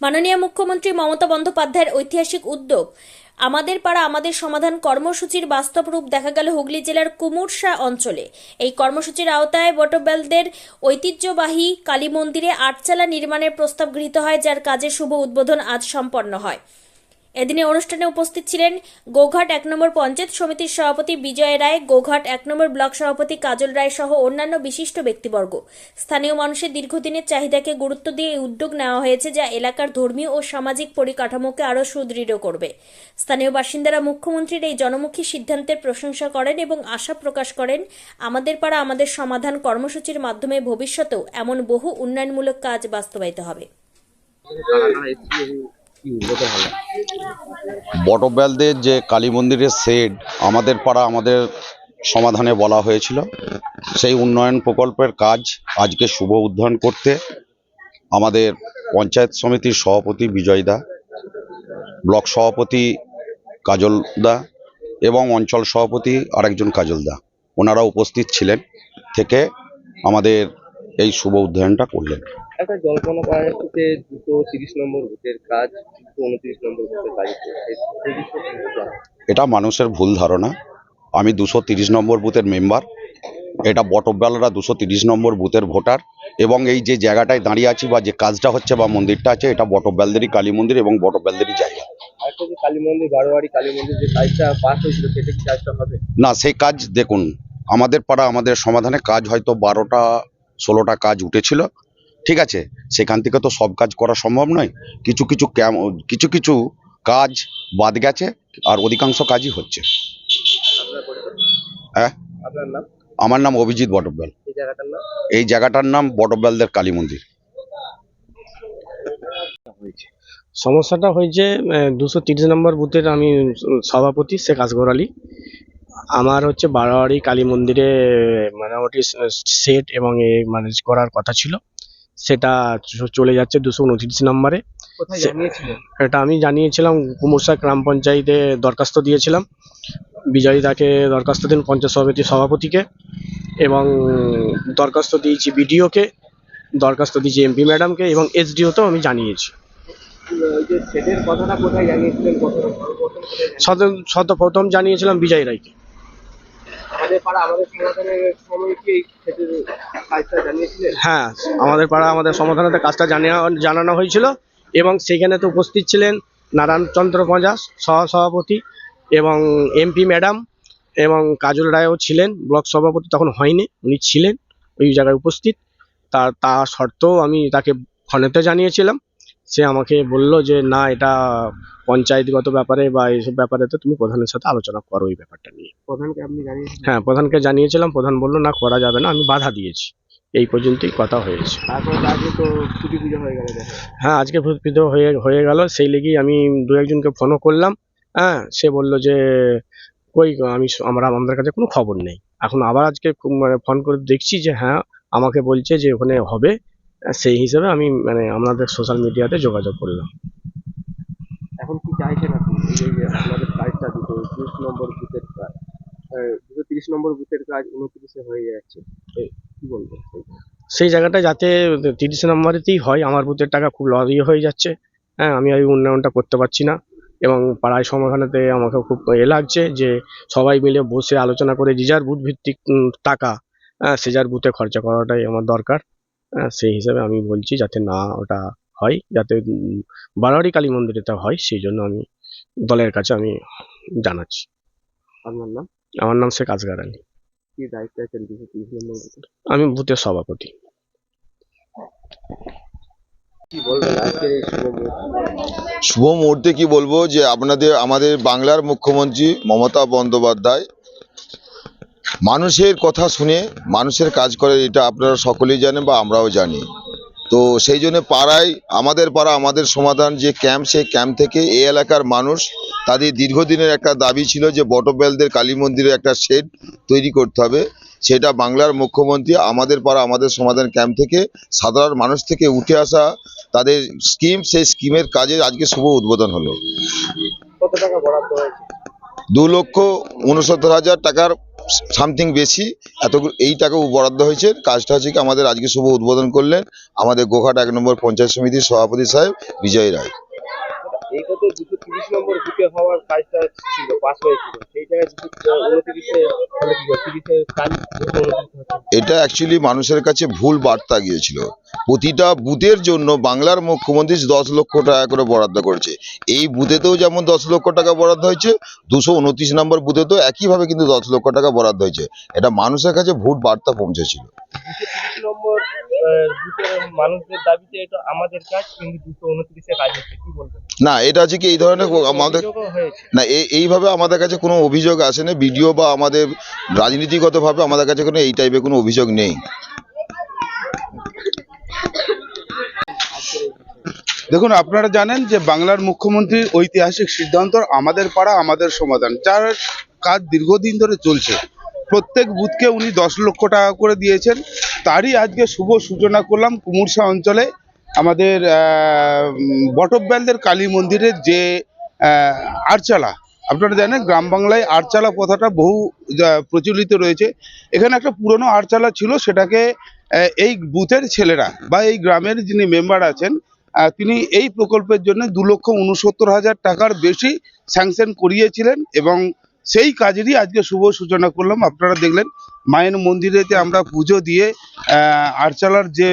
মাননীয় মুখ্যমন্ত্রী মমতা বন্দ্যোপাধ্যায়ের ঐতিহাসিক উদ্যোগ আমাদের পাড়া আমাদের সমাধান কর্মসূচির বাস্তব রূপ দেখা গেল হুগলি জেলার কুমুরশা অঞ্চলে। এই কর্মসূচির আওতায় বটবেলদের ঐতিহ্যবাহী কালী মন্দিরে আটচালা নির্মাণের প্রস্তাব গৃহীত হয়, যার কাজের শুভ উদ্বোধন আজ সম্পন্ন হয়। এদিনে অনুষ্ঠানে উপস্থিত ছিলেন গোঘাট ১ নম্বর পঞ্চায়েত সমিতির সভাপতি বিজয় রায়, গোঘাট ১ নম্বর ব্লক সভাপতি কাজল রায় সহ অন্যান্য বিশিষ্ট ব্যক্তিবর্গ। স্থানীয় মানুষের দীর্ঘদিনের চাহিদাকে গুরুত্ব দিয়ে এই উদ্যোগ নেওয়া হয়েছে, যা এলাকার ধর্মীয় ও সামাজিক পরিকাঠামোকে আরও সুদৃঢ় করবে। স্থানীয় বাসিন্দারা মুখ্যমন্ত্রীর এই জনমুখী সিদ্ধান্তের প্রশংসা করেন এবং আশা প্রকাশ করেন আমাদের পাড়া আমাদের সমাধান কর্মসূচির মাধ্যমে ভবিষ্যতেও এমন বহু উন্নয়নমূলক কাজ বাস্তবায়িত হবে। বটবেলদের যে কালী মন্দিরের শেড আমাদের পাড়া আমাদের সমাধানে বলা হয়েছিল, সেই উন্নয়ন প্রকল্পের কাজ আজকে শুভ উদ্বোধন করতে আমাদের পঞ্চায়েত সমিতির সভাপতি বিজয় দা, ব্লক সভাপতি কাজল দা এবং অঞ্চল সভাপতি আরেকজন কাজল দা, ওনারা উপস্থিত ছিলেন থেকে আমাদের এই শুভ উদ্বোধনটা করলেন। একটা জল্পনা পাওয়া যাচ্ছে যে 230 নম্বর বুথের কাজ 229 নম্বর বুথের কাজ এটা মানুষের ভুল ধারণা। আমি 230 নম্বর বুথের মেম্বার, এটা বটবেলরা 230 নম্বর বুথের ভোটার, এবং এই যে জায়গাটায় দাঁড়িয়ে আছি বা যে কাজটা হচ্ছে বা মন্দিরটা আছে, এটা বটবেলদেরই কালী মন্দির এবং বটবেলদেরই জায়গা। আরেকটা যে কালী মন্দির, বারোয়ারি কালী মন্দির যে কাজটা পাস হয়েছিল, সেটা কি কাজটা হবে? না, সেই কাজ দেখুন, আমাদের পাড়া আমাদের সমাধানে কাজ হয়তো 12টা-16টা কাজ উঠেছিল, ঠিক আছে। সেখান থেকে তো সব কাজ করা সম্ভব নয়, কিছু কিছু কাজ বাদ গেছে, আর অধিকাংশ কাজই হচ্ছে। হ্যাঁ, আপনার নাম? আমার নাম অভিজিৎ বটবেল। এই জায়গাটার নাম? এই জায়গাটার নাম বটবেলদের কালী মন্দির। সমস্যাটা হয়েছে 230 নম্বর বুথের আমি সভাপতি শেখ আসগর আলী। আমার হচ্ছে বারোয়ারি কালী মন্দিরে মোটামুটি সেট এবং মানে করার কথা ছিল, সেটা চলে যাচ্ছে 229 নম্বরে। কোথায় জানিয়েছিলেন? এটা আমি জানিয়েছিলাম কুমুরশা গ্রাম পঞ্চায়েতে, দরখাস্ত দিয়েছিলাম। বিজয় দাকে দরখাস্ত দিন, পঞ্চায়েত সমিতির সভাপতিকে, এবং দরখাস্ত দিয়েছি বিডিওকে, দরখাস্ত দিয়েছি এমপি ম্যাডামকে, এবং এসডিওতেও আমি জানিয়েছি। ওই যে সেটের কথাটা কোথায় জানিয়েছিলেন? প্রথম জানিয়েছিলাম বিজয় রায়কে। আমাদের পাড়া আমাদের সমাধানের সময় কি এই সেটের কাজটা জানিয়েছিলেন? হ্যাঁ, আমাদের পাড়া আমাদের সমাধানের কাজটা জানানো হয়েছিল, এবং সেখানে তো উপস্থিত ছিলেন নারায়ণচন্দ্র পঞ্জাস সহসভাপতি এবং এমপি ম্যাডাম, এবং কাজল রায়ও ছিলেন, ব্লক সভাপতি তখন হয়নি, উনি ছিলেন ওই জায়গায় উপস্থিত। তা সত্ত্বেও আমি তাকে ফোনেতে জানিয়েছিলাম, সে আমাকে বলল যে না, এটা পঞ্চায়েতগত ব্যাপারে বা এইসব ব্যাপারে তো তুমি প্রধানের সাথে আলোচনা করো এই ব্যাপারটা নিয়ে। প্রধানকে আপনি জানিয়েছিলেন? হ্যাঁ, প্রধানকে জানিয়েছিলাম, প্রধান বললো না, করা যাবে না, আমি বাধা দিয়েছি। এই পর্যন্তই কথা হয়েছে। তারপর আজকে তো ছুটি পুজো হয়ে গেল। হ্যাঁ, আজকে পুজো হয়ে গেল, সেই লেগেই আমি দু একজনকে ফোনও করলাম। হ্যাঁ, সে বললো যে কই, আমাদের কাছে কোনো খবর নেই। এখন আবার আজকে মানে ফোন করে দেখছি যে হ্যাঁ, আমাকে বলছে যে ওখানে হবে। সেই হিসাবে আমি মানে আপনাদের সোশ্যাল মিডিয়াতে যোগাযোগ করলাম। এখন কি চাইছেন আপনি? এই যে আপনাদের কাজটা 230 নম্বর বুথের কাজ, 230 নম্বর বুথের কাজ 29-এ হয়ে যাচ্ছে, কি বলবেন? সেই জায়গাটা যাতে 30 নম্বরেতেই হয়। আমার বুথের টাকা খুব হয়ে যাচ্ছে। হ্যাঁ, আমি এই উন্নয়নটা করতে পারছি না, এবং পাড়ায় সমাধানেতে আমাকে খুব লাগছে যে সবাই মিলে বসে আলোচনা করে যে যার বুথ ভিত্তিক টাকা সে যার বুথে খরচা করাটাই আমার দরকার। সেই হিসাবে আমি বলছি যাতে না ওটা হয়, যাতে বারোয়ারি কালী মন্দিরেতে হয়, সেই জন্য আমি দলের কাছে আমি জানাচ্ছি। আপনার নাম? আমার নাম শেখ আসগর আলী। কি দায়িত্ব আছেন 230 নম্বর বুথে? আমি বুথের সভাপতি। কি বলবেন আজকের এই শুভ মুহূর্তে? কি বলবো যে আমাদের বাংলার মুখ্যমন্ত্রী মমতা বন্দ্যোপাধ্যায় মানুষের কথা শুনে মানুষের কাজ করে, এটা আপনারা সকলেই জানেন বা আমরাও জানি। তো সেই জন্য পাড়ায় আমাদের পাড়া আমাদের সমাধান যে ক্যাম্প, সেই ক্যাম্প থেকে এই এলাকার মানুষ তাদের দীর্ঘদিনের একটা দাবি ছিল যে বটবেলদের কালী মন্দিরে একটা শেড তৈরি করতে হবে। সেটা বাংলার মুখ্যমন্ত্রী আমাদের পাড়া আমাদের সমাধান ক্যাম্প থেকে সাধারণ মানুষ থেকে উঠে আসা তাদের স্কিম, সেই স্কিমের কাজে আজকে শুভ উদ্বোধন হলো। কত টাকা বরাদ্দ হয়েছে? 2,69,000 টাকার সামথিং বেশি এই টাকা বরাদ্দ হয়েছে। কাজটা হচ্ছে কি আমাদের আজকে শুভ উদ্বোধন করলেন আমাদের গোঘাট 1 নম্বর পঞ্চায়েত সমিতির সভাপতি সাহেব বিজয় রায়। এই কত 230 নম্বর বুথে হওয়ার কাজটা ছিল, পাস হয়েছিল, সেই জায়গায় 229 হলে কি 30 কাজ 229 হচ্ছে। এটা অ্যাকচুয়ালি মানুষের কাছে ভুল বার্তা গিয়েছিল। প্রতিটা বুথের জন্য বাংলার মুখ্যমন্ত্রী 10 লক্ষ টাকা করে বরাদ্দ করেছে। এই বুথেতেও যেমন 10 লক্ষ টাকা বরাদ্দ হয়েছে, 229 নম্বর বুথেতেও একইভাবে কিন্তু 10 লক্ষ টাকা বরাদ্দ হয়েছে। এটা মানুষের কাছে ভুল বার্তা পৌঁছেছিল। 230 নম্বর বুথের মানুষদের দাবিতে এটা আমাদের কাজ, কিন্তু 229 কাজ হচ্ছে, কি বলবেন? না, এটা হচ্ছে কি এই ধরনের আমাদের অভিযোগও হয়েছে। না, এইভাবে আমাদের কাছে কোনো অভিযোগ আসেনি। ভিডিও বা আমাদের রাজনীতিগতভাবে আমাদের কাছে কোনো এই টাইপের কোনো অভিযোগ নেই। দেখুন, আপনারা জানেন যে বাংলার মুখ্যমন্ত্রীর ঐতিহাসিক সিদ্ধান্ত আমাদের পাড়া আমাদের সমাধান, যার কাজ দীর্ঘদিন ধরে চলছে। প্রত্যেক বুথকে উনি 10 লক্ষ টাকা করে দিয়েছেন। তারই আজকে শুভ সূচনা করলাম কুমুরসা অঞ্চলে আমাদের বটব্যালদের কালী মন্দিরের যে আরচালা। আপনারা জানেন গ্রাম বাংলায় আরচালা প্রথাটা বহু প্রচলিত রয়েছে। এখানে একটা পুরনো আরচালা ছিল, সেটাকে এই বুথের ছেলেরা বা এই গ্রামের যিনি মেম্বার আছেন তিনি এই প্রকল্পের জন্য 2,69,000 টাকার বেশি স্যাংশন করিয়েছিলেন এবং সেই কাজেরই আজকে শুভ সূচনা করলাম। আপনারা দেখলেন মায়ের মন্দিরেতে আমরা পুজো দিয়ে আরচালার যে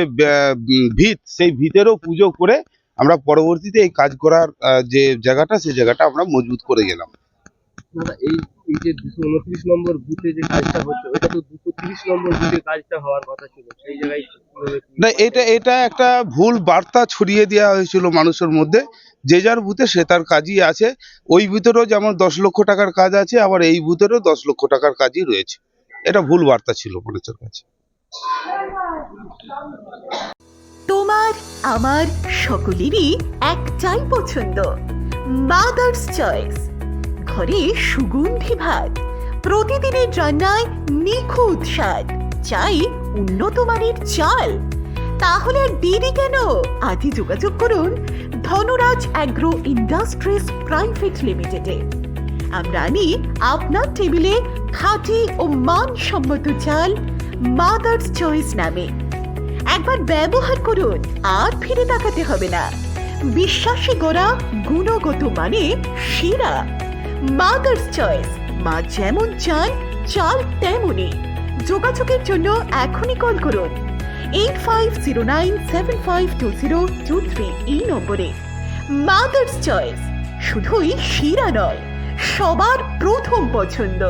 ভিত, সেই ভিতেরও পুজো করে আমরা পরবর্তীতে এই কাজ করার যে জায়গাটা, সেই জায়গাটা আমরা মজবুত করে গেলাম। এই যে 229 নম্বর বুথে যে কাজটা হচ্ছে, ওটা তো 230 নম্বর বুথে কাজটা হওয়ার কথা ছিল, সেই জায়গায় না, এটা একটা ভুল বার্তা ছড়িয়ে দেওয়া হয়েছিল মানুষের মধ্যে। যে যার বুথে সে তার কাজই আছে। ওই বুথেরও যেমন 10 লক্ষ টাকার কাজ আছে, আবার এই বুথেরও 10 লক্ষ টাকার কাজই রয়েছে। এটা ভুল বার্তা ছিল মানুষের কাছে। তোমার আমার সকলেরই একটাই পছন্দ, মাদার্স চয়েস। ঘরে সুগন্ধি ভাত, প্রতিদিনের রান্নায় নিখুঁত স্বাদ, চাই উন্নত মানের চাল। তাহলে আর দেরি কেন? আজই যোগাযোগ করুন ধনরাজ অ্যাগ্রো ইন্ডাস্ট্রিজ প্রাইভেট লিমিটেডে। আমরা আনি আপনার টেবিলে খাঁটি ও মানসম্মত চাল মাদার্স চয়েস নামে। একবার ব্যবহার করুন, আর ফিরে তাকাতে হবে না। বিশ্বাসী গড়া গুণগত মানে সেরা মাদার্স চয়েস। মা যেমন চান, চাল তেমনই। যোগাযোগের জন্য এখনই কল করুন 8509752023 এই নম্বরে। মাদার্স চয়েস শুধুই সেরা নয়, সবার প্রথম পছন্দ।